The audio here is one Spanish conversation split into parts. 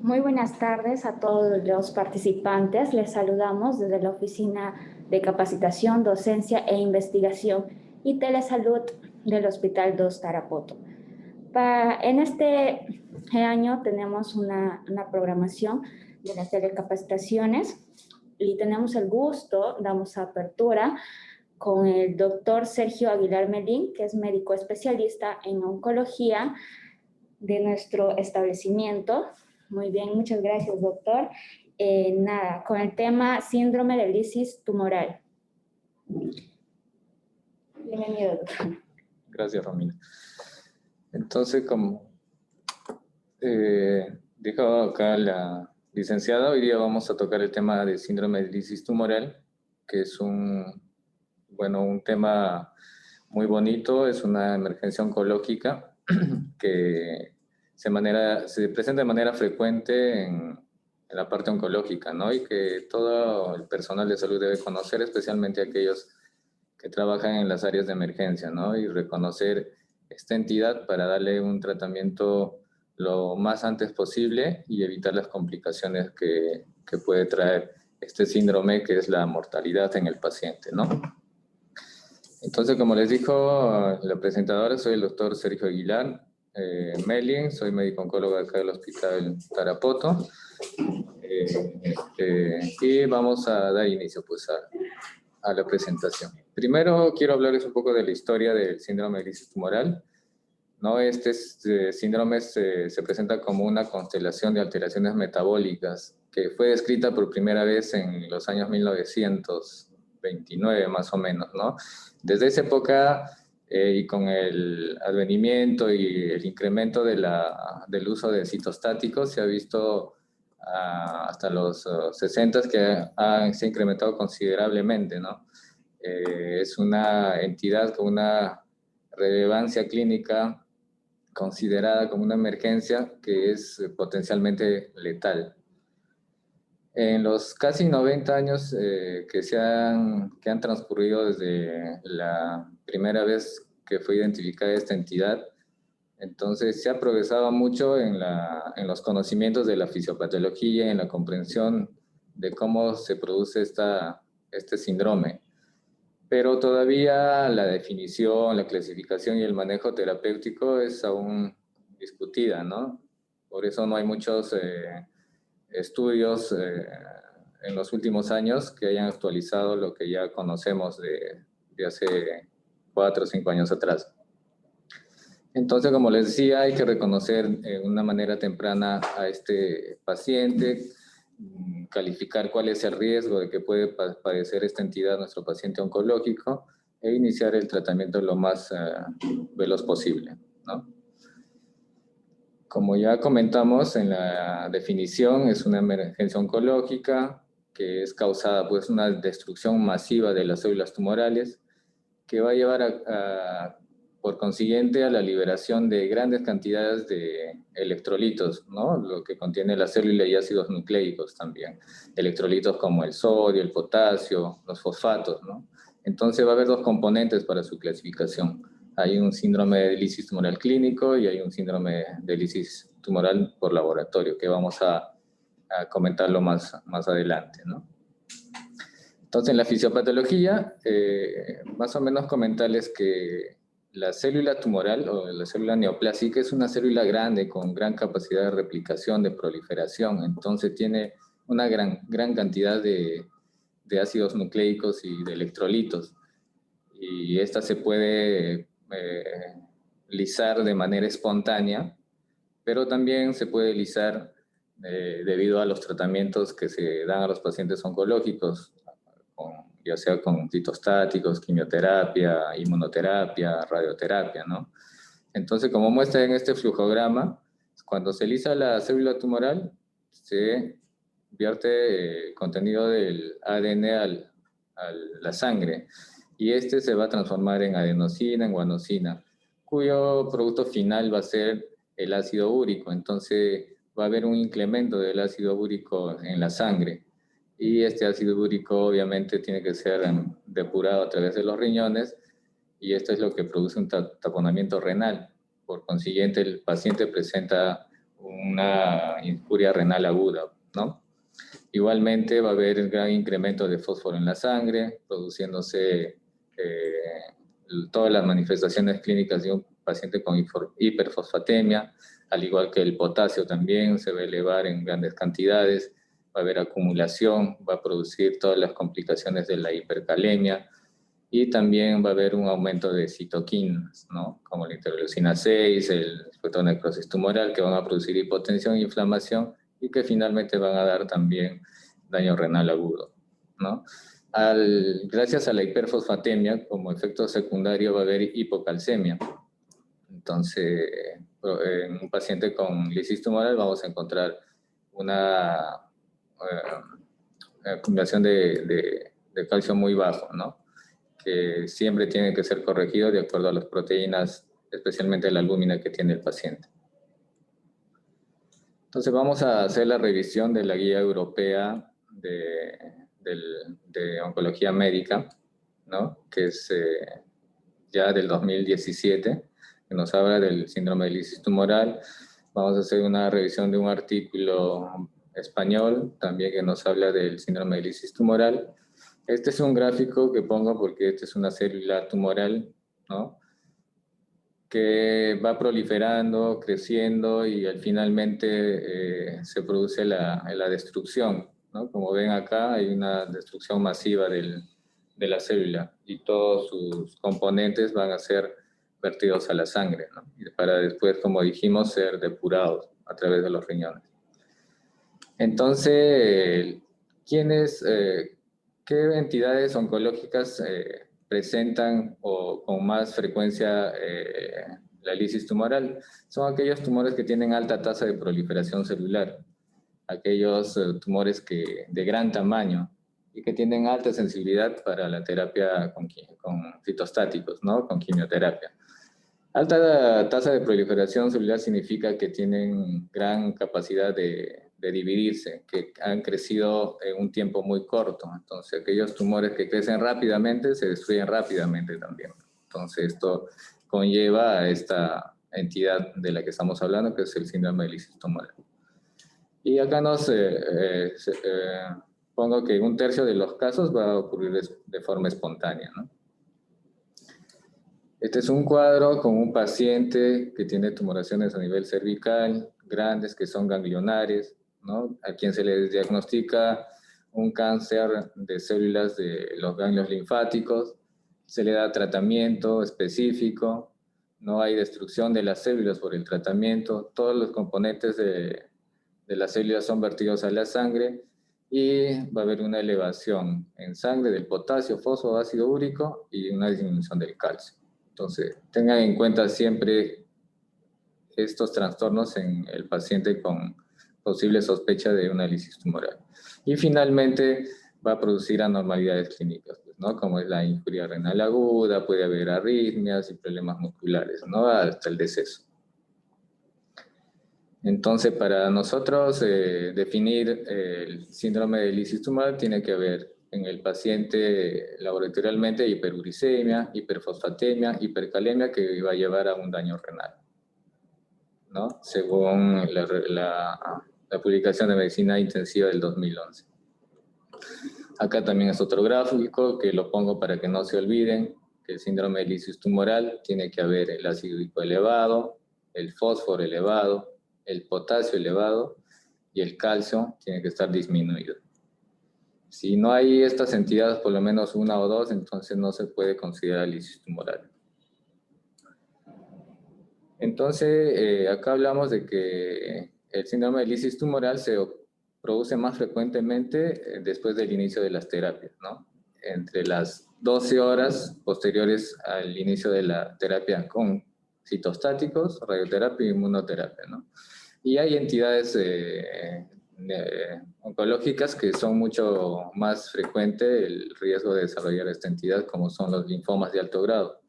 Muy buenas tardes a todos los participantes. Les saludamos desde la Oficina de Capacitación, Docencia e Investigación y Telesalud del Hospital 2 Tarapoto. En este año tenemos una programación de las telecapacitaciones y tenemos el gusto, damos apertura con el doctor Sergio Aguilar Melín, que es médico especialista en oncología de nuestro establecimiento. Muy bien, muchas gracias, doctor. Con el tema síndrome de lisis tumoral. Bienvenido, doctor. Gracias, Romina. Entonces, como dijo acá la licenciada, hoy día vamos a tocar el tema de síndrome de lisis tumoral, que es un tema muy bonito, es una emergencia oncológica que se presenta de manera frecuente en la parte oncológica, ¿no? Y que todo el personal de salud debe conocer, especialmente aquellos que trabajan en las áreas de emergencia, ¿no? Y reconocer esta entidad para darle un tratamiento lo más antes posible y evitar las complicaciones que puede traer este síndrome, que es la mortalidad en el paciente, ¿no? Entonces, como les dijo la presentadora, soy el doctor Sergio Aguilar Melín, soy médico oncólogo acá del Hospital Tarapoto, y vamos a dar inicio pues a la presentación. Primero quiero hablarles un poco de la historia del síndrome de lisis tumoral, ¿no? Este síndrome se presenta como una constelación de alteraciones metabólicas que fue descrita por primera vez en los años 1929 más o menos, ¿no? Desde esa época y con el advenimiento y el incremento del uso de citostáticos se ha visto hasta los 60 que se ha incrementado considerablemente, ¿no? Es una entidad con una relevancia clínica considerada como una emergencia que es potencialmente letal. En los casi 90 años que han transcurrido desde la primera vez que fue identificada esta entidad, entonces se ha progresado mucho en los conocimientos de la fisiopatología, en la comprensión de cómo se produce este síndrome. Pero todavía la definición, la clasificación y el manejo terapéutico es aún discutida, ¿no? Por eso no hay muchos estudios en los últimos años que hayan actualizado lo que ya conocemos de hace 4 o 5 años atrás. Entonces, como les decía, hay que reconocer de una manera temprana a este paciente, calificar cuál es el riesgo de que puede padecer esta entidad, nuestro paciente oncológico, e iniciar el tratamiento lo más veloz posible, ¿no? Como ya comentamos en la definición, es una emergencia oncológica que es causada por una destrucción masiva de las células tumorales que va a llevar por consiguiente a la liberación de grandes cantidades de electrolitos, ¿no? Lo que contiene la célula y ácidos nucleicos también. Electrolitos como el sodio, el potasio, los fosfatos, ¿no? Entonces va a haber dos componentes para su clasificación. Hay un síndrome de lisis tumoral clínico y hay un síndrome de lisis tumoral por laboratorio, que vamos a comentarlo más adelante, ¿no? Entonces, en la fisiopatología, más o menos comentarles que la célula tumoral o la célula neoplásica es una célula grande con gran capacidad de replicación, de proliferación. Entonces, tiene una gran cantidad de ácidos nucleicos y de electrolitos. Y esta se puede lisar de manera espontánea, pero también se puede lisar debido a los tratamientos que se dan a los pacientes oncológicos, ya sea con citostáticos, quimioterapia, inmunoterapia, radioterapia, ¿no? Entonces, como muestra en este flujograma, cuando se lisa la célula tumoral, se vierte contenido del ADN a la sangre, y este se va a transformar en adenosina, en guanosina, cuyo producto final va a ser el ácido úrico. Entonces, va a haber un incremento del ácido úrico en la sangre. Y este ácido úrico obviamente tiene que ser depurado a través de los riñones, y esto es lo que produce un taponamiento renal. Por consiguiente, el paciente presenta una injuria renal aguda, ¿no? Igualmente va a haber un gran incremento de fósforo en la sangre, produciéndose todas las manifestaciones clínicas de un paciente con hiperfosfatemia, al igual que el potasio también se va a elevar en grandes cantidades, va a haber acumulación, va a producir todas las complicaciones de la hipercalemia, y también va a haber un aumento de citoquinas, ¿no? Como la interleucina 6, el factor de necrosis tumoral, que van a producir hipotensión e inflamación y que finalmente van a dar también daño renal agudo, ¿no? Gracias a la hiperfosfatemia, como efecto secundario va a haber hipocalcemia. Entonces, en un paciente con lisis tumoral vamos a encontrar una acumulación de calcio muy bajo, ¿no? Que siempre tiene que ser corregido de acuerdo a las proteínas, especialmente la albúmina que tiene el paciente. Entonces vamos a hacer la revisión de la guía europea de oncología médica, ¿no? Que es ya del 2017, que nos habla del síndrome de lisis tumoral. Vamos a hacer una revisión de un artículo español también que nos habla del síndrome de lisis tumoral. Este es un gráfico que pongo porque esta es una célula tumoral, ¿no? Que va proliferando, creciendo y finalmente se produce la destrucción, ¿no? Como ven acá hay una destrucción masiva de la célula y todos sus componentes van a ser vertidos a la sangre, ¿no? Y para después, como dijimos, ser depurados a través de los riñones. Entonces, ¿qué entidades oncológicas presentan o con más frecuencia la lisis tumoral? Son aquellos tumores que tienen alta tasa de proliferación celular, aquellos tumores de gran tamaño y que tienen alta sensibilidad para la terapia con citostáticos, ¿no? Con quimioterapia. Alta tasa de proliferación celular significa que tienen gran capacidad de dividirse, que han crecido en un tiempo muy corto. Entonces, aquellos tumores que crecen rápidamente se destruyen rápidamente también. Entonces, esto conlleva a esta entidad de la que estamos hablando, que es el síndrome de lisis tumoral. Y acá pongo que en 1/3 de los casos va a ocurrir de forma espontánea, ¿no? Este es un cuadro con un paciente que tiene tumoraciones a nivel cervical, grandes, que son ganglionares, ¿no? A quien se le diagnostica un cáncer de células de los ganglios linfáticos, se le da tratamiento específico, no hay destrucción de las células por el tratamiento, todos los componentes de las células son vertidos a la sangre y va a haber una elevación en sangre del potasio, fósforo, ácido úrico y una disminución del calcio. Entonces, tengan en cuenta siempre estos trastornos en el paciente con posible sospecha de una lisis tumoral. Y finalmente va a producir anormalidades clínicas, ¿no? Como es la injuria renal aguda, puede haber arritmias y problemas musculares, ¿no? Hasta el deceso. Entonces, para nosotros definir el síndrome de lisis tumoral tiene que haber en el paciente laboratorialmente hiperuricemia, hiperfosfatemia, hipercalemia que va a llevar a un daño renal, ¿no? Según la publicación de Medicina Intensiva del 2011. Acá también es otro gráfico que lo pongo para que no se olviden que el síndrome de lisis tumoral tiene que haber el ácido úrico elevado, el fósforo elevado, el potasio elevado y el calcio tiene que estar disminuido. Si no hay estas entidades, por lo menos una o dos, entonces no se puede considerar lisis tumoral. Entonces, acá hablamos de que el síndrome de lisis tumoral se produce más frecuentemente después del inicio de las terapias, ¿no? Entre las 12 horas posteriores al inicio de la terapia con citostáticos, radioterapia y inmunoterapia, ¿no? Y hay entidades oncológicas que son mucho más frecuentes el riesgo de desarrollar esta entidad, como son los linfomas de alto grado,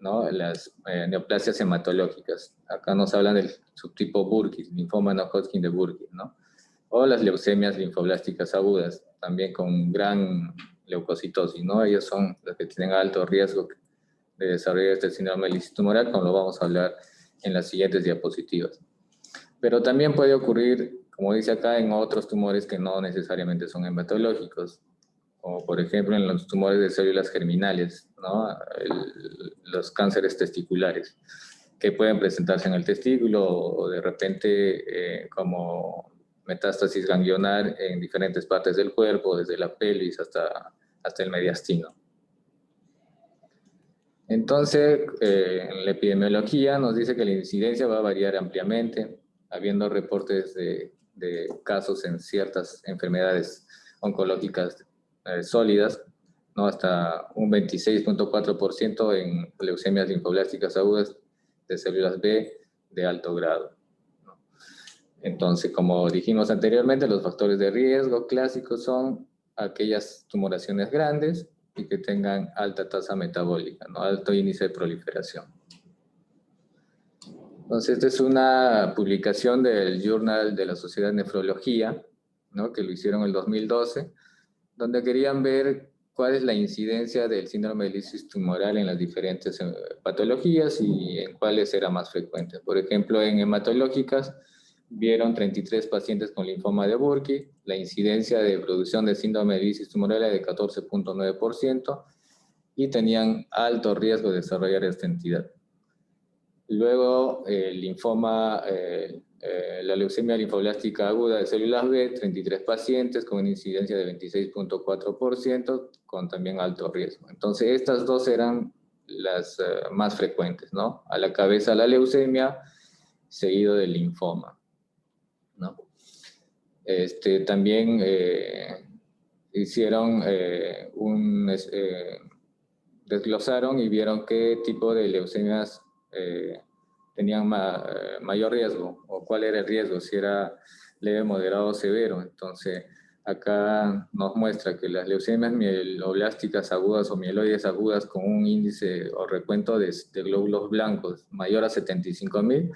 ¿no? Las neoplasias hematológicas. Acá nos hablan del subtipo Burkitt, linfoma no Hodgkin de Burkitt, ¿no? O las leucemias linfoblásticas agudas, también con gran leucocitosis, ¿no? Ellos son los que tienen alto riesgo de desarrollar este síndrome de lisis tumoral, como lo vamos a hablar en las siguientes diapositivas. Pero también puede ocurrir, como dice acá, en otros tumores que no necesariamente son hematológicos, como por ejemplo en los tumores de células germinales, ¿no? Los cánceres testiculares, que pueden presentarse en el testículo o de repente como metástasis ganglionar en diferentes partes del cuerpo, desde la pelvis hasta el mediastino. Entonces, en la epidemiología nos dice que la incidencia va a variar ampliamente, habiendo reportes de casos en ciertas enfermedades oncológicas sólidas, ¿no? Hasta un 26.4% en leucemias linfoblásticas agudas de células B de alto grado, ¿no? Entonces, como dijimos anteriormente, los factores de riesgo clásicos son aquellas tumoraciones grandes y que tengan alta tasa metabólica, ¿no? Alto índice de proliferación. Entonces, esta es una publicación del Journal de la Sociedad de Nefrología, ¿no? Que lo hicieron en el 2012, donde querían ver cuál es la incidencia del síndrome de lisis tumoral en las diferentes patologías y en cuáles era más frecuente. Por ejemplo, en hematológicas, vieron 33 pacientes con linfoma de Burkitt, la incidencia de producción de síndrome de lisis tumoral era de 14.9% y tenían alto riesgo de desarrollar esta entidad. Luego, el linfoma, la leucemia linfoblástica aguda de células B, 33 pacientes con una incidencia de 26.4%, con también alto riesgo. Entonces, estas dos eran las más frecuentes, ¿no? A la cabeza la leucemia, seguido del linfoma, ¿no? También hicieron desglosaron y vieron qué tipo de leucemias tenían mayor riesgo, o cuál era el riesgo, si era leve, moderado o severo. Entonces, acá nos muestra que las leucemias mieloblásticas agudas o mieloides agudas con un índice o recuento de glóbulos blancos mayor a 75.000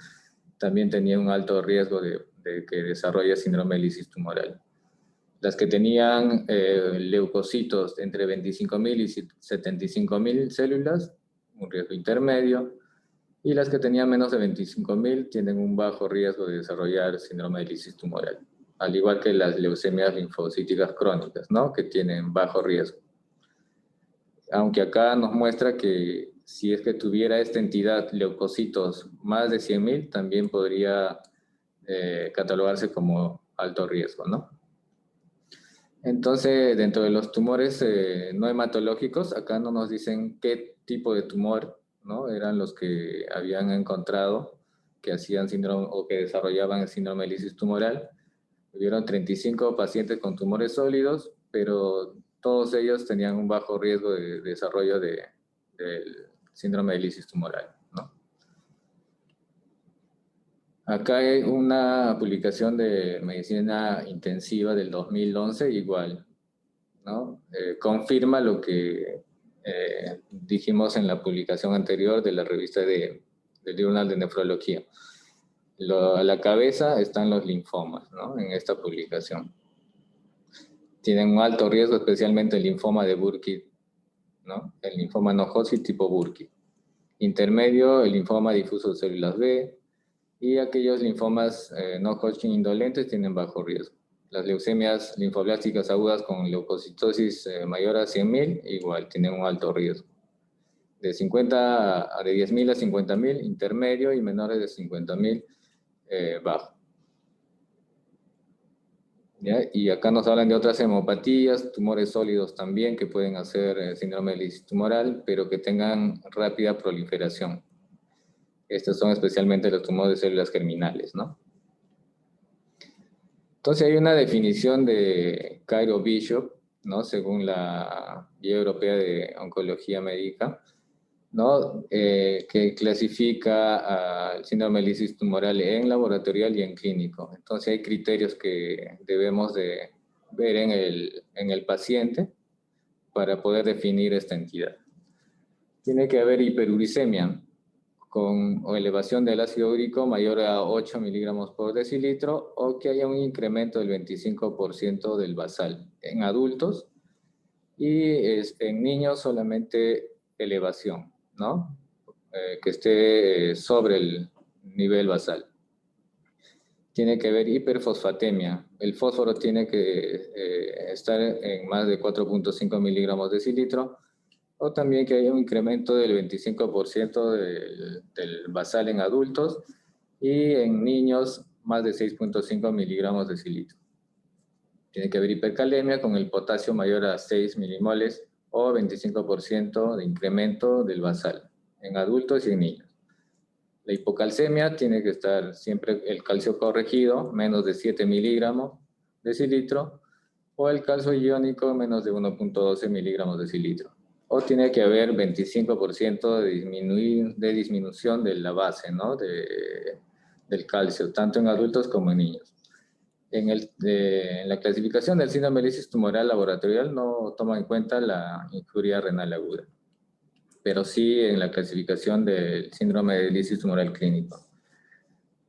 también tenían un alto riesgo de que desarrolle síndrome de lisis tumoral. Las que tenían leucocitos entre 25.000 y 75.000 células, un riesgo intermedio, y las que tenían menos de 25.000 tienen un bajo riesgo de desarrollar síndrome de lisis tumoral, al igual que las leucemias linfocíticas crónicas, ¿no? Que tienen bajo riesgo. Aunque acá nos muestra que si es que tuviera esta entidad leucocitos más de 100.000, también podría catalogarse como alto riesgo, ¿no? Entonces, dentro de los tumores no hematológicos, acá no nos dicen qué tipo de tumor, ¿no? Eran los que habían encontrado que hacían síndrome o que desarrollaban el síndrome de lisis tumoral. Hubieron 35 pacientes con tumores sólidos, pero todos ellos tenían un bajo riesgo de desarrollo del síndrome de lisis tumoral, ¿no? Acá hay una publicación de medicina intensiva del 2011, igual, ¿no? Confirma lo que dijimos en la publicación anterior de la revista del Journal de Nefrología. A la cabeza están los linfomas, ¿no? En esta publicación. Tienen un alto riesgo, especialmente el linfoma de Burkitt, ¿no? El linfoma no Hodgkin tipo Burkitt. Intermedio, el linfoma difuso de células B, y aquellos linfomas no Hodgkin indolentes tienen bajo riesgo. Las leucemias linfoblásticas agudas con leucocitosis mayor a 100.000, igual, tienen un alto riesgo. De 10.000 a 50.000, intermedio, y menores de 50.000, bajo. ¿Ya? Y acá nos hablan de otras hemopatías, tumores sólidos también, que pueden hacer síndrome de lisis tumoral, pero que tengan rápida proliferación. Estos son especialmente los tumores de células germinales, ¿no? Entonces hay una definición de Cairo Bishop, ¿no? Según la Guía Europea de Oncología Médica, ¿no? Que clasifica al síndrome de lisis tumoral en laboratorial y en clínico. Entonces hay criterios que debemos de ver en el paciente para poder definir esta entidad. Tiene que haber hiperuricemia o elevación del ácido úrico mayor a 8 miligramos por decilitro, o que haya un incremento del 25% del basal en adultos, y en niños solamente elevación, ¿no? Que esté sobre el nivel basal. tiene que haber hiperfosfatemia. El fósforo tiene que estar en más de 4.5 miligramos de decilitro, o también que haya un incremento del 25% del basal en adultos y en niños más de 6.5 miligramos de decilitro. Tiene que haber hipercalemia con el potasio mayor a 6 milimoles o 25% de incremento del basal en adultos y en niños. La hipocalcemia tiene que estar siempre el calcio corregido, menos de 7 miligramos de decilitro, o el calcio iónico, menos de 1.12 miligramos de decilitro. O tiene que haber 25% de disminución de la base, ¿no? del calcio, tanto en adultos como en niños. En la clasificación del síndrome de lisis tumoral laboratorial no toma en cuenta la injuria renal aguda, pero sí en la clasificación del síndrome de lisis tumoral clínico.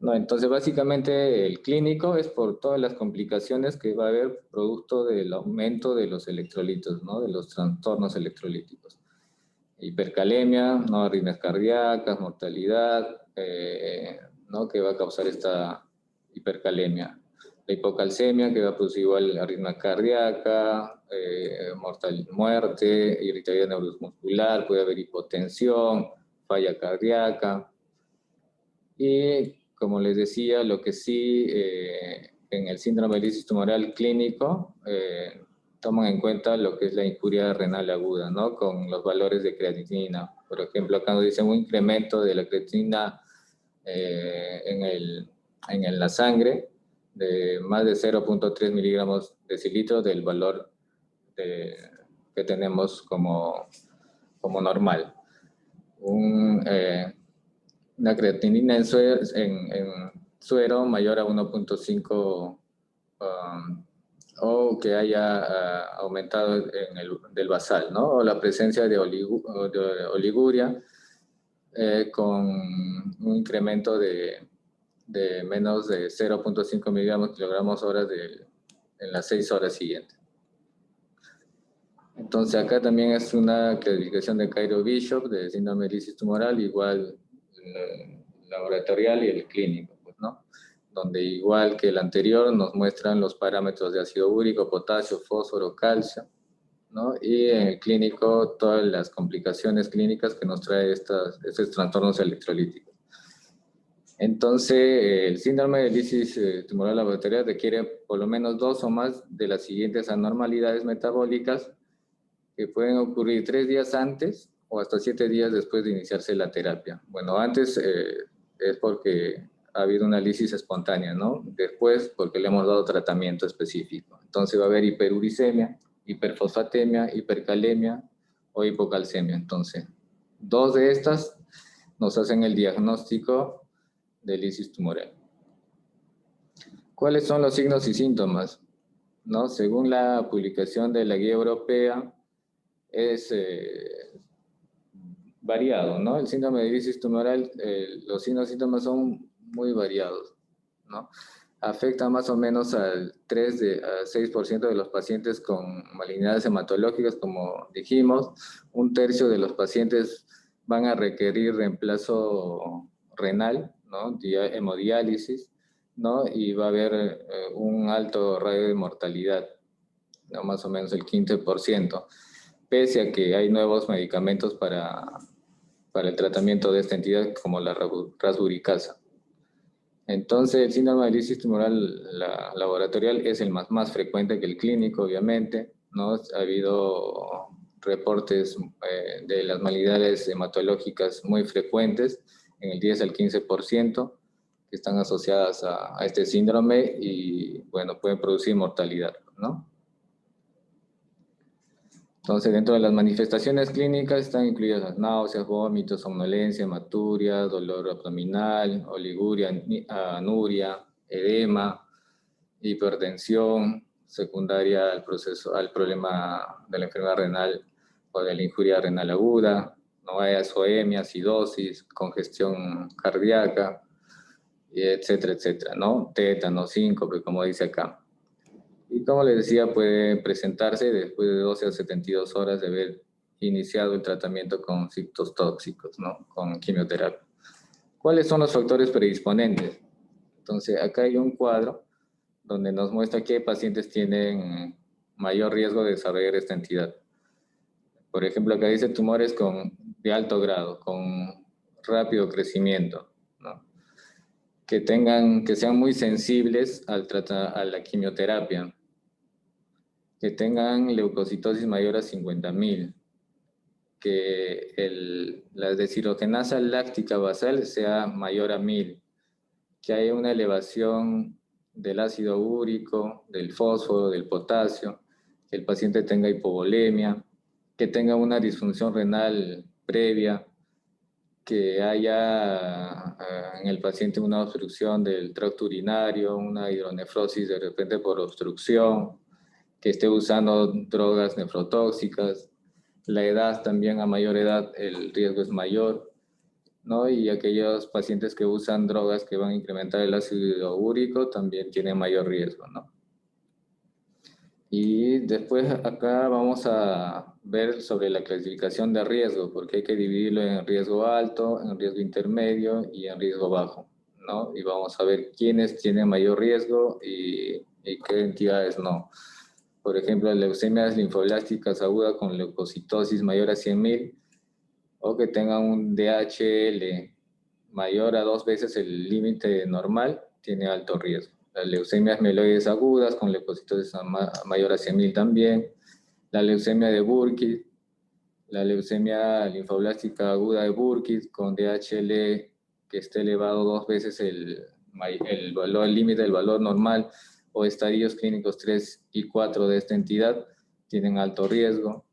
No, entonces, básicamente, el clínico es por todas las complicaciones que va a haber producto del aumento de los electrolitos, ¿no? De los trastornos electrolíticos. Hipercalemia, ¿no? Arritmias cardíacas, mortalidad, ¿no? Que va a causar esta hipercalemia. La hipocalcemia, que va a producir igual arritmia cardíaca, muerte, irritabilidad neuromuscular, puede haber hipotensión, falla cardíaca. Y como les decía, lo que sí en el síndrome de lisis tumoral clínico toman en cuenta lo que es la injuria renal aguda, ¿no? Con los valores de creatinina. Por ejemplo, acá nos dice un incremento de la creatinina en la sangre de más de 0.3 miligramos de decilitro del valor que tenemos como normal. Una creatinina en suero mayor a 1.5 o que haya aumentado del basal, ¿no? O la presencia de oliguria con un incremento de menos de 0.5 miligramos kilogramos hora en las 6 horas siguientes. Entonces acá también es una clasificación de Cairo-Bishop de síndrome de lisis tumoral, igual laboratorial y el clínico, pues, ¿no? Donde igual que el anterior nos muestran los parámetros de ácido úrico, potasio, fósforo, calcio, ¿no? Y en el clínico todas las complicaciones clínicas que nos trae estos trastornos electrolíticos. Entonces, el síndrome de lisis tumoral laboratorial requiere por lo menos 2 o más de las siguientes anormalidades metabólicas que pueden ocurrir 3 días antes o hasta 7 días después de iniciarse la terapia. Bueno, antes es porque ha habido una lisis espontánea, ¿no? Después porque le hemos dado tratamiento específico. Entonces va a haber hiperuricemia, hiperfosfatemia, hipercalemia o hipocalcemia. Entonces, 2 de estas nos hacen el diagnóstico de lisis tumoral. ¿Cuáles son los signos y síntomas? ¿No? Según la publicación de la Guía Europea, es variado, ¿no? El síndrome de lisis tumoral, los signos y síntomas son muy variados, ¿no? Afecta más o menos al 3 a 6% de los pacientes con malignidades hematológicas, como dijimos. 1/3 de los pacientes van a requerir reemplazo renal, ¿no? Hemodiálisis, ¿no? Y va a haber un alto radio de mortalidad, ¿no? Más o menos el 15%, pese a que hay nuevos medicamentos para el tratamiento de esta entidad, como la rasburicasa. Entonces, el síndrome de lisis tumoral laboratorial es el más frecuente que el clínico, obviamente, ¿no? Ha habido reportes de las malignidades hematológicas muy frecuentes, en el 10 al 15%, que están asociadas a este síndrome y, bueno, pueden producir mortalidad, ¿no? Entonces, dentro de las manifestaciones clínicas están incluidas las náuseas, vómitos, somnolencia, hematuria, dolor abdominal, oliguria, anuria, edema, hipertensión secundaria al problema de la enfermedad renal o de la injuria renal aguda, no hay azoemia, acidosis, congestión cardíaca, etcétera, etcétera, ¿no? Tétano, síncope, como dice acá. Y como les decía, puede presentarse después de 12 a 72 horas de haber iniciado el tratamiento con citotóxicos, ¿no? Con quimioterapia. ¿Cuáles son los factores predisponentes? Entonces, acá hay un cuadro donde nos muestra qué pacientes tienen mayor riesgo de desarrollar esta entidad. Por ejemplo, acá dice tumores de alto grado, con rápido crecimiento, ¿no? Que sean muy sensibles a la quimioterapia, que tengan leucocitosis mayor a 50.000, que la deshidrogenasa láctica basal sea mayor a 1.000, que haya una elevación del ácido úrico, del fósforo, del potasio, que el paciente tenga hipovolemia, que tenga una disfunción renal previa, que haya en el paciente una obstrucción del tracto urinario, una hidronefrosis de repente por obstrucción, que esté usando drogas nefrotóxicas. La edad también, a mayor edad el riesgo es mayor, ¿no? Y aquellos pacientes que usan drogas que van a incrementar el ácido úrico también tienen mayor riesgo, ¿no? Y después acá vamos a ver sobre la clasificación de riesgo, porque hay que dividirlo en riesgo alto, en riesgo intermedio y en riesgo bajo, ¿no? Y vamos a ver quiénes tienen mayor riesgo y qué entidades no. Por ejemplo, leucemias linfoblásticas agudas con leucocitosis mayor a 100.000 o que tengan un DHL mayor a 2 veces el límite normal, tiene alto riesgo. Las leucemias mieloides agudas con leucocitosis mayor a 100.000 también. La leucemia de Burkitt, la leucemia linfoblástica aguda de Burkitt con DHL que esté elevado 2 veces el límite del valor normal, o estadios clínicos 3 y 4 de esta entidad tienen alto riesgo,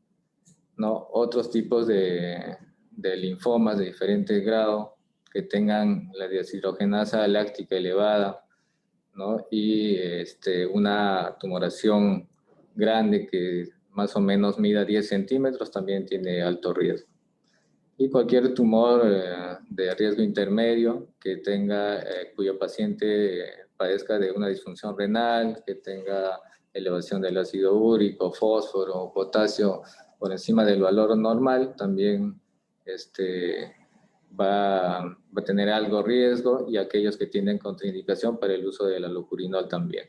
¿no? Otros tipos de linfomas de diferente grado que tengan la deshidrogenasa láctica elevada, ¿no? Y una tumoración grande que más o menos mida 10 centímetros también tiene alto riesgo. Y cualquier tumor de riesgo intermedio que tenga, cuyo paciente padezca de una disfunción renal, que tenga elevación del ácido úrico, fósforo, potasio por encima del valor normal, también va a tener algo riesgo, y aquellos que tienen contraindicación para el uso del alopurinol también.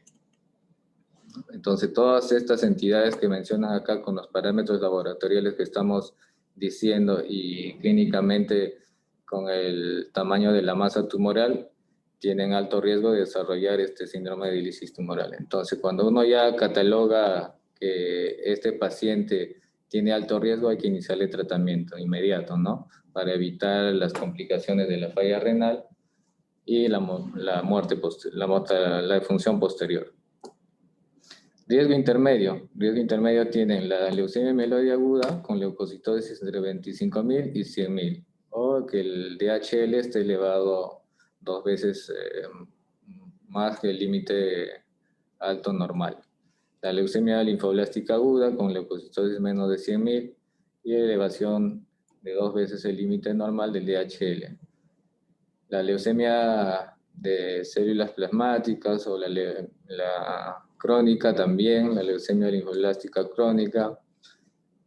Entonces, todas estas entidades que mencionan acá con los parámetros laboratoriales que estamos diciendo y clínicamente con el tamaño de la masa tumoral, tienen alto riesgo de desarrollar este síndrome de lisis tumoral. Entonces, cuando uno ya cataloga que este paciente tiene alto riesgo, hay que iniciarle tratamiento inmediato, ¿no? Para evitar las complicaciones de la falla renal y la defunción posterior. Riesgo intermedio. Riesgo intermedio tienen la leucemia mieloide aguda con leucocitosis entre 25.000 y 100.000, o que el DHL esté elevado 2 veces más que el límite alto normal. La leucemia linfoblástica aguda con leucocitosis menos de 100.000 y elevación de 2 veces el límite normal del DHL. La leucemia de células plasmáticas o la crónica también, la leucemia linfoblástica crónica,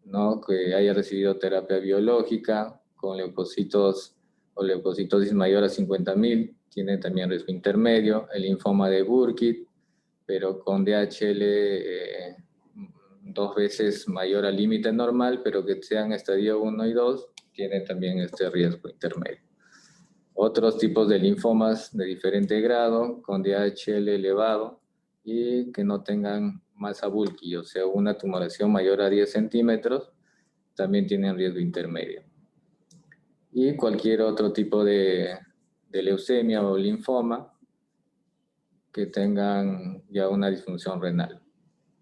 ¿no? Que haya recibido terapia biológica con leucocitos o leucocitosis mayor a 50.000, tiene también riesgo intermedio. El linfoma de Burkitt, pero con DHL 2 veces mayor al límite normal, pero que sean estadio 1 y 2, tiene también este riesgo intermedio. Otros tipos de linfomas de diferente grado, con DHL elevado y que no tengan masa bulky, o sea, una tumoración mayor a 10 centímetros, también tienen riesgo intermedio. Y cualquier otro tipo de leucemia o linfoma que tengan ya una disfunción renal,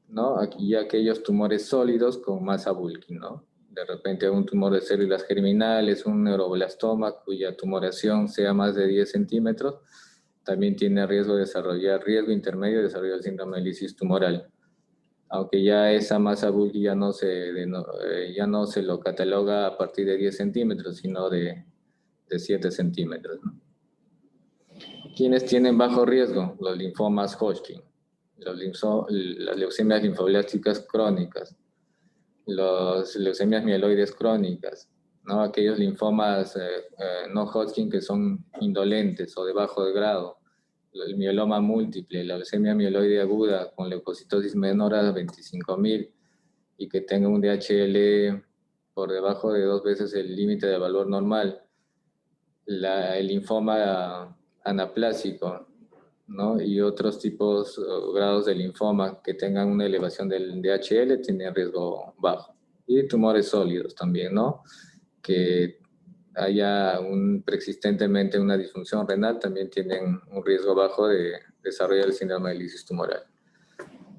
¿no? Aquí aquellos tumores sólidos con masa bulky, ¿no? De repente un tumor de células germinales, un neuroblastoma cuya tumoración sea más de 10 centímetros, también tiene riesgo intermedio de desarrollar el síndrome de lisis tumoral. Aunque ya esa masa bulky ya no se lo cataloga a partir de 10 centímetros, sino de 7 centímetros, ¿no? ¿Quiénes tienen bajo riesgo? Los linfomas Hodgkin, las leucemias linfoblásticas crónicas, las leucemias mieloides crónicas, ¿no? Aquellos linfomas no Hodgkin que son indolentes o de bajo grado, el mieloma múltiple, la leucemia mieloide aguda con leucocitosis menor a 25.000 y que tenga un DHL por debajo de 2 veces el límite de valor normal, el linfoma anaplásico, ¿no? Y otros tipos o grados de linfoma que tengan una elevación del DHL tienen riesgo bajo. Y tumores sólidos también, ¿no? Que haya preexistentemente una disfunción renal, también tienen un riesgo bajo de desarrollar el síndrome de lisis tumoral.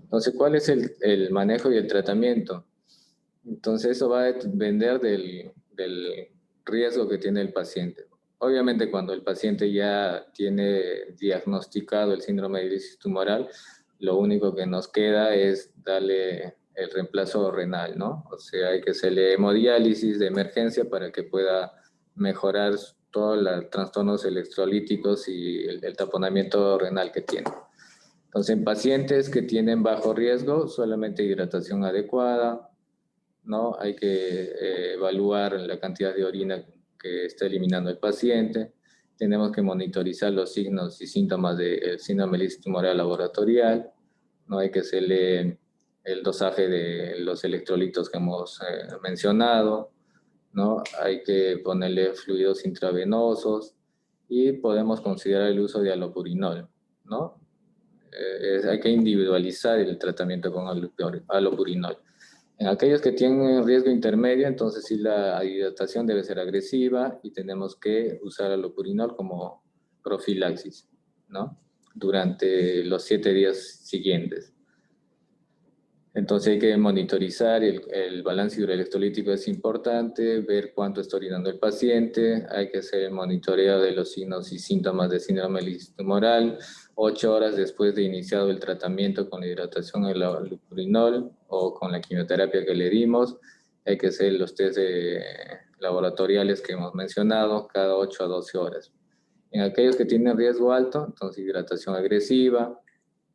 Entonces, ¿cuál es el manejo y el tratamiento? Entonces, eso va a depender del riesgo que tiene el paciente. Obviamente, cuando el paciente ya tiene diagnosticado el síndrome de lisis tumoral, lo único que nos queda es darle el reemplazo renal, ¿no? O sea, hay que hacerle hemodiálisis de emergencia para que pueda mejorar todos los trastornos electrolíticos y el taponamiento renal que tiene. Entonces, en pacientes que tienen bajo riesgo, solamente hidratación adecuada, ¿no? Hay que evaluar la cantidad de orina que está eliminando el paciente. Tenemos que monitorizar los signos y síntomas del síndrome de lisis tumoral laboratorial. No hay que hacerle el dosaje de los electrolitos que hemos mencionado, ¿no? Hay que ponerle fluidos intravenosos y podemos considerar el uso de alopurinol, ¿no? Hay que individualizar el tratamiento con alopurinol. En aquellos que tienen riesgo intermedio, entonces sí la hidratación debe ser agresiva y tenemos que usar alopurinol como profilaxis, ¿no? Durante los 7 días siguientes. Entonces hay que monitorizar el balance hidroelectrolítico, es importante, ver cuánto está orinando el paciente, hay que hacer el monitoreo de los signos y síntomas de síndrome de lisis tumoral, 8 horas después de iniciado el tratamiento con la hidratación del alopurinol o con la quimioterapia que le dimos, hay que hacer los test laboratoriales que hemos mencionado cada 8 a 12 horas. En aquellos que tienen riesgo alto, entonces hidratación agresiva.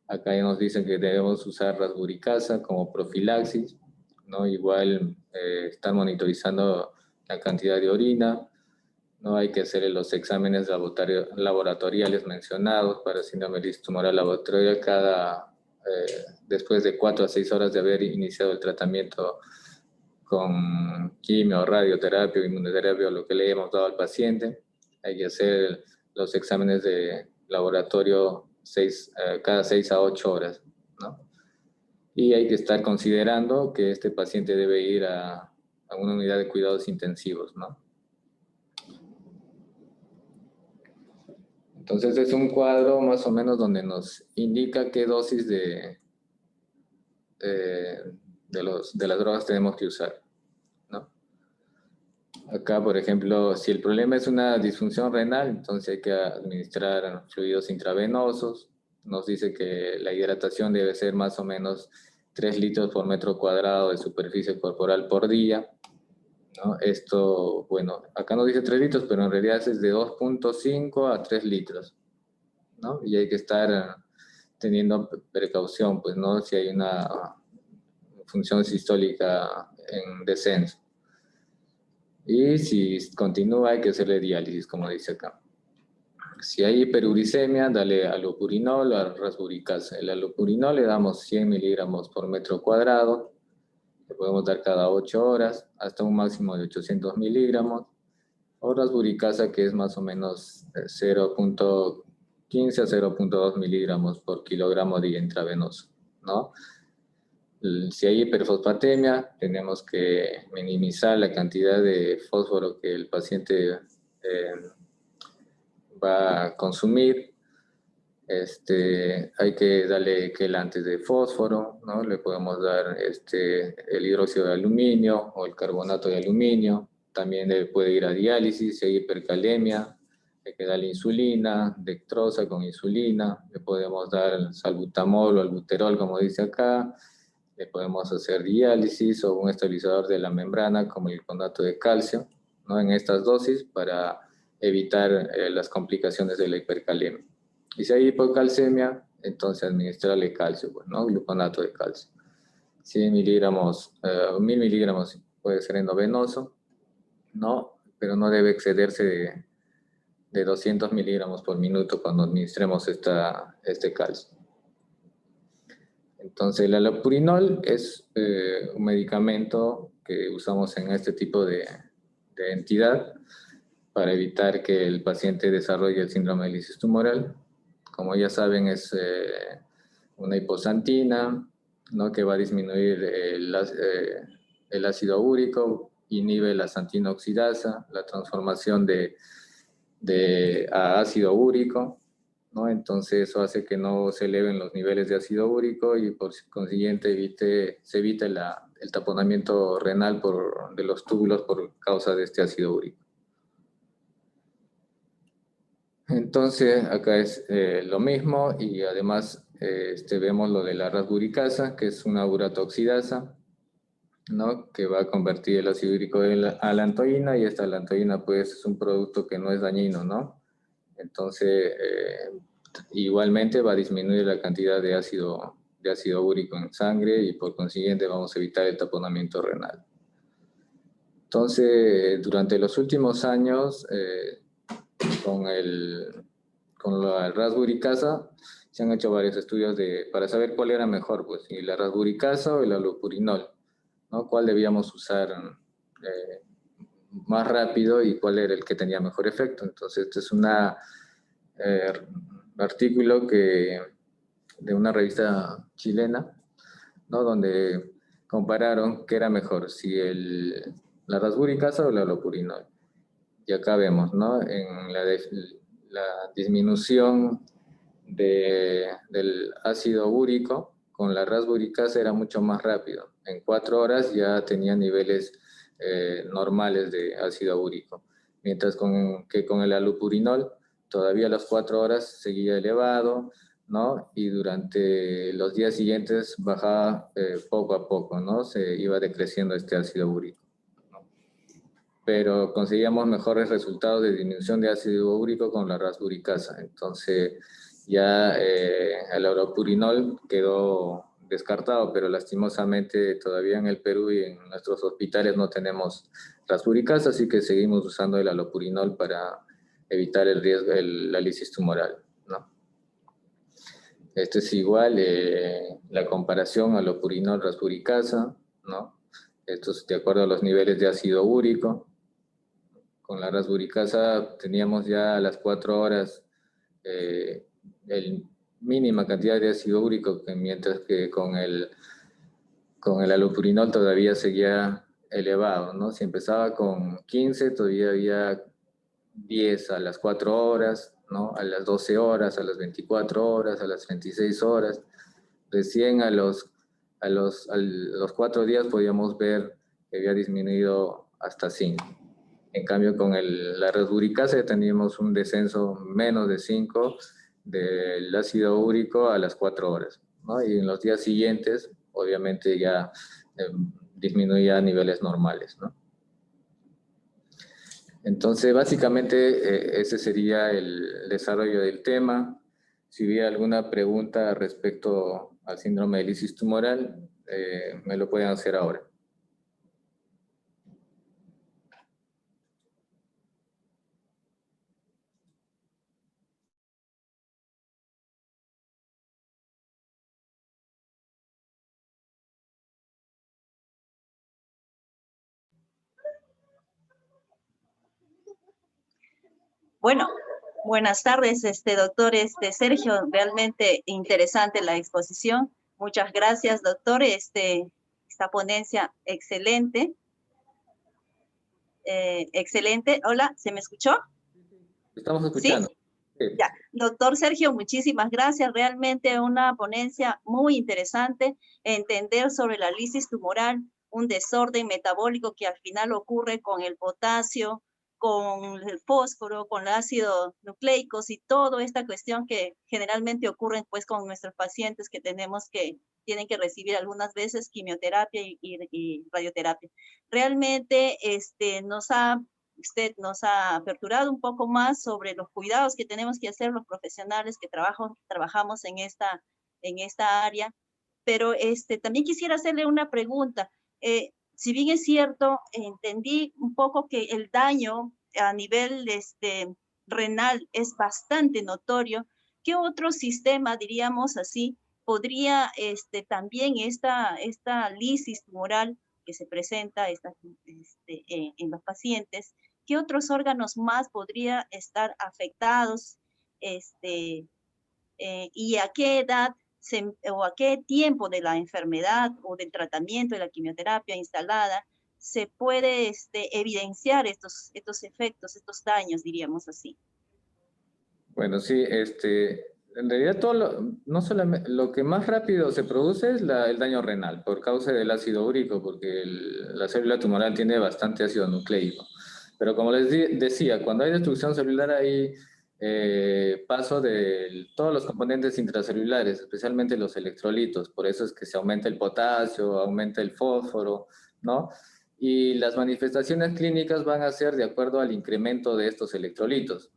Acá ya nos dicen que debemos usar rasburicasa como profilaxis, ¿no? Igual estar monitorizando la cantidad de orina, ¿no? Hay que hacer los exámenes laboratoriales mencionados para síndrome de lisis tumoral laboratorial después de 4 a 6 horas de haber iniciado el tratamiento con quimio, radioterapia, inmunoterapia o lo que le hemos dado al paciente. Hay que hacer los exámenes de laboratorio cada 6 a 8 horas, ¿no? Y hay que estar considerando que este paciente debe ir a una unidad de cuidados intensivos, ¿no? Entonces es un cuadro más o menos donde nos indica qué dosis de las drogas tenemos que usar, ¿no? Acá, por ejemplo, si el problema es una disfunción renal, entonces hay que administrar fluidos intravenosos. Nos dice que la hidratación debe ser más o menos 3 litros por metro cuadrado de superficie corporal por día, ¿no? Esto, bueno, acá nos dice 3 litros, pero en realidad es de 2.5 a 3 litros, ¿no? Y hay que estar teniendo precaución, pues, ¿no? Si hay una función sistólica en descenso. Y si continúa, hay que hacerle diálisis, como dice acá. Si hay hiperuricemia, dale alopurinol o rasburicasa. El alopurinol le damos 100 miligramos por metro cuadrado. Le podemos dar cada 8 horas, hasta un máximo de 800 miligramos. O rasburicasa, que es más o menos 0.15 a 0.2 miligramos por kilogramo de intravenoso, ¿no? Si hay hiperfosfatemia, tenemos que minimizar la cantidad de fósforo que el paciente va a consumir. Hay que darle quelantes de fósforo, ¿no? Le podemos dar el hidróxido de aluminio o el carbonato de aluminio. También puede ir a diálisis si hay hipercalemia. Hay que darle insulina, dextrosa con insulina. Le podemos dar salbutamol o albuterol, como dice acá. Le podemos hacer diálisis o un estabilizador de la membrana como el gliconato de calcio, ¿no? En estas dosis para evitar las complicaciones de la hipercalemia. Y si hay hipocalcemia, entonces administrarle calcio, pues, ¿no? Gluconato de calcio. 100 miligramos, 1000 miligramos puede ser endovenoso, ¿no? Pero no debe excederse de 200 miligramos por minuto cuando administremos este calcio. Entonces, el allopurinol es un medicamento que usamos en este tipo de entidad para evitar que el paciente desarrolle el síndrome de lisis tumoral. Como ya saben, es una hiposantina, ¿no?, que va a disminuir el ácido úrico, inhibe la santina oxidasa, la transformación a ácido úrico, ¿no? Entonces eso hace que no se eleven los niveles de ácido úrico y por consiguiente se evite el taponamiento renal de los túbulos por causa de este ácido úrico. Entonces acá es lo mismo y además vemos lo de la rasburicasa, que es una uratoxidasa, ¿no?, que va a convertir el ácido úrico a la alantoína, y esta alantoína pues es un producto que no es dañino, ¿no? Entonces igualmente va a disminuir la cantidad de ácido úrico en sangre y por consiguiente vamos a evitar el taponamiento renal. Entonces durante los últimos años con la rasburicasa se han hecho varios estudios para saber cuál era mejor, pues, si la rasburicasa o el allopurinol, ¿no? Cuál debíamos usar más rápido y cuál era el que tenía mejor efecto. Entonces, este es un artículo de una revista chilena, ¿no?, donde compararon qué era mejor, si la rasburicasa o el allopurinol. Y acá vemos, ¿no?, en la disminución del ácido úrico con la rasburicasa era mucho más rápido. En 4 horas ya tenía niveles normales de ácido úrico, mientras que con el allopurinol todavía a las 4 horas seguía elevado, ¿no?, y durante los días siguientes bajaba poco a poco, ¿no?, se iba decreciendo este ácido úrico. Pero conseguíamos mejores resultados de disminución de ácido úrico con la rasburicasa. Entonces ya el allopurinol quedó descartado, pero lastimosamente todavía en el Perú y en nuestros hospitales no tenemos rasburicasa, así que seguimos usando el allopurinol para evitar el riesgo, la lisis tumoral, ¿no? Esto es igual, la comparación allopurinol-rasburicasa, ¿no? Esto es de acuerdo a los niveles de ácido úrico. Con la rasburicasa teníamos ya a las 4 horas mínima cantidad de ácido úrico, mientras que con el allopurinol todavía seguía elevado, ¿no? Si empezaba con 15, todavía había 10 a las 4 horas, ¿no?, a las 12 horas, a las 24 horas, a las 26 horas. Recién a los 4 días podíamos ver que había disminuido hasta 5. En cambio, con la rasburicasa teníamos un descenso menos de 5 del ácido úrico a las 4 horas, ¿no? Y en los días siguientes, obviamente, ya disminuía a niveles normales, ¿no? Entonces, básicamente, ese sería el desarrollo del tema. Si hubiera alguna pregunta respecto al síndrome de lisis tumoral, me lo pueden hacer ahora. Bueno, buenas tardes, doctor Sergio. Realmente interesante la exposición. Muchas gracias, doctor. Esta ponencia excelente. Excelente. Hola, ¿se me escuchó? Estamos escuchando. ¿Sí? Ya. Doctor Sergio, muchísimas gracias. Realmente una ponencia muy interesante. Entender sobre la lisis tumoral, un desorden metabólico que al final ocurre con el potasio, con el fósforo, con el ácido nucleicos y toda esta cuestión que generalmente ocurre pues con nuestros pacientes que tienen que recibir algunas veces quimioterapia y radioterapia. Realmente usted nos ha aperturado un poco más sobre los cuidados que tenemos que hacer los profesionales que trabajamos en esta área, pero también quisiera hacerle una pregunta. Si bien es cierto, entendí un poco que el daño a nivel renal es bastante notorio, ¿qué otro sistema, diríamos así, podría también esta lisis tumoral que se presenta en los pacientes, qué otros órganos más podría estar afectados y a qué edad o a qué tiempo de la enfermedad o del tratamiento de la quimioterapia instalada se puede evidenciar estos efectos, estos daños, diríamos así? Bueno, sí, en realidad no solamente, lo que más rápido se produce es el daño renal por causa del ácido úrico, porque la célula tumoral tiene bastante ácido nucleico. Pero como les decía, cuando hay destrucción celular hay paso de todos los componentes intracelulares, especialmente los electrolitos. Por eso es que se aumenta el potasio, aumenta el fósforo, ¿no? Y las manifestaciones clínicas van a ser de acuerdo al incremento de estos electrolitos,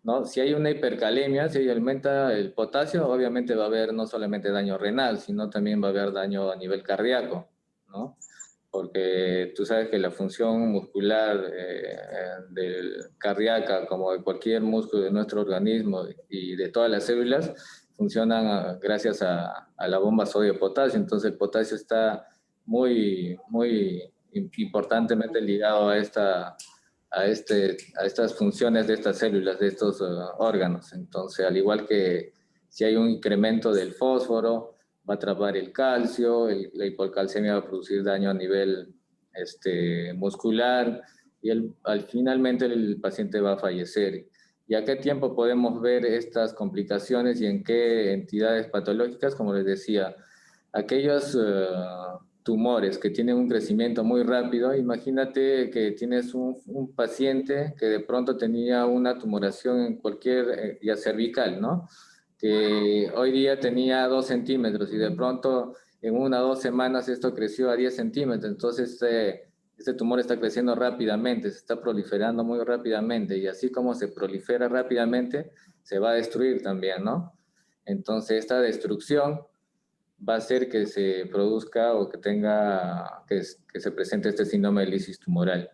¿no? Si hay una hipercalemia, si aumenta el potasio, obviamente va a haber no solamente daño renal, sino también va a haber daño a nivel cardíaco, ¿no? Porque tú sabes que la función muscular cardíaca, como de cualquier músculo de nuestro organismo y de todas las células, funcionan gracias a la bomba sodio-potasio. Entonces el potasio está muy, muy importantemente ligado a estas funciones de estas células, de estos órganos. Entonces, al igual que si hay un incremento del fósforo, va a atrapar el calcio, la hipocalcemia va a producir daño a nivel muscular y finalmente el paciente va a fallecer. ¿Y a qué tiempo podemos ver estas complicaciones y en qué entidades patológicas? Como les decía, aquellos tumores que tienen un crecimiento muy rápido, imagínate que tienes un paciente que de pronto tenía una tumoración en cualquier, ya cervical, ¿no? Que hoy día tenía 2 centímetros y de pronto en 1 o 2 semanas esto creció a 10 centímetros, entonces este tumor está creciendo rápidamente, se está proliferando muy rápidamente y así como se prolifera rápidamente, se va a destruir también, ¿no? Entonces esta destrucción va a hacer que se produzca o que se presente este síndrome de lisis tumoral.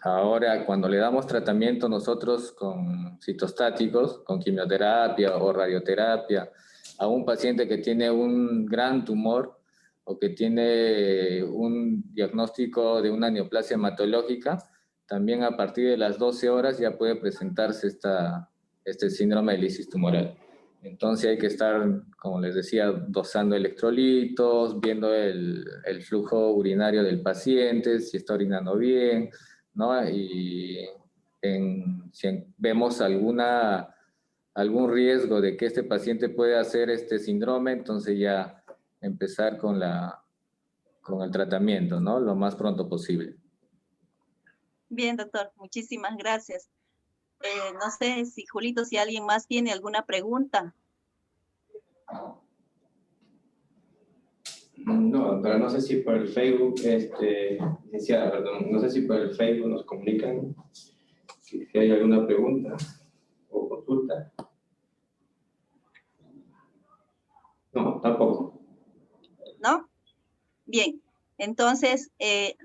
Ahora, cuando le damos tratamiento nosotros con citostáticos, con quimioterapia o radioterapia, a un paciente que tiene un gran tumor o que tiene un diagnóstico de una neoplasia hematológica, también a partir de las 12 horas ya puede presentarse este síndrome de lisis tumoral. Entonces hay que estar, como les decía, dosando electrolitos, viendo el flujo urinario del paciente, si está orinando bien, ¿no? Y si vemos algún riesgo de que este paciente pueda hacer este síndrome, entonces ya empezar con el tratamiento, ¿no? Lo más pronto posible. Bien, doctor, muchísimas gracias. No sé si Julito, si alguien más tiene alguna pregunta. No, doctora, no sé si por el Facebook, licenciada, perdón, no sé si por el Facebook nos comunican si hay alguna pregunta o consulta. No, tampoco. ¿No? Bien, entonces,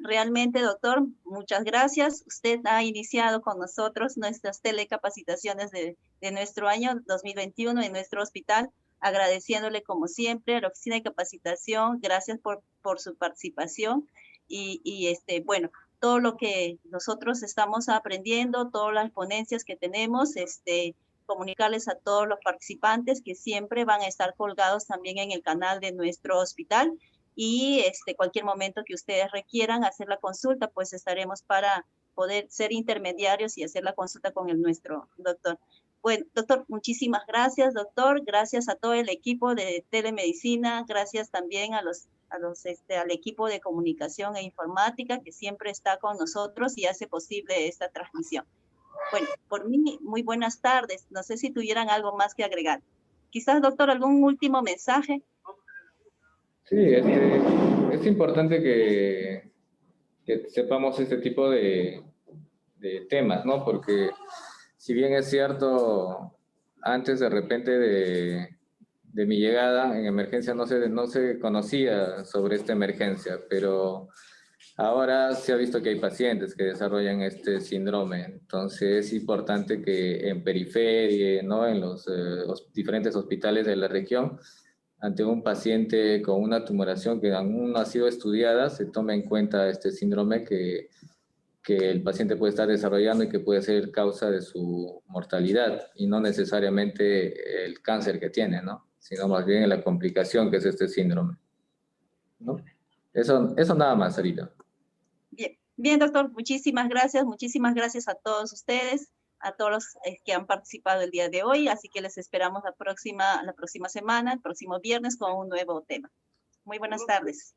realmente, doctor, muchas gracias. Usted ha iniciado con nosotros nuestras telecapacitaciones de nuestro año 2021 en nuestro hospital, agradeciéndole como siempre a la Oficina de Capacitación. Gracias por su participación y bueno, todo lo que nosotros estamos aprendiendo, todas las ponencias que tenemos, comunicarles a todos los participantes que siempre van a estar colgados también en el canal de nuestro hospital. Y cualquier momento que ustedes requieran hacer la consulta, pues estaremos para poder ser intermediarios y hacer la consulta con nuestro doctor. Bueno, doctor, muchísimas gracias, doctor. Gracias a todo el equipo de telemedicina. Gracias también al equipo de comunicación e informática que siempre está con nosotros y hace posible esta transmisión. Bueno, por mí, muy buenas tardes. No sé si tuvieran algo más que agregar. Quizás, doctor, algún último mensaje. Sí, es importante que sepamos este tipo de temas, ¿no? Porque si bien es cierto, antes de repente de mi llegada en emergencia no se conocía sobre esta emergencia, pero Ahora se ha visto que hay pacientes que desarrollan este síndrome, entonces es importante que en periferia, ¿no? En los diferentes hospitales de la región, ante un paciente con una tumoración que aún no ha sido estudiada, se tome en cuenta este síndrome que el paciente puede estar desarrollando y que puede ser causa de su mortalidad, y no necesariamente el cáncer que tiene, ¿no? Sino más bien la complicación que es este síndrome, ¿no? Eso nada más ahorita. Bien, bien, doctor, muchísimas gracias a todos ustedes, a todos los que han participado el día de hoy, así que les esperamos la próxima semana, el próximo viernes, con un nuevo tema. Muy buenas tardes.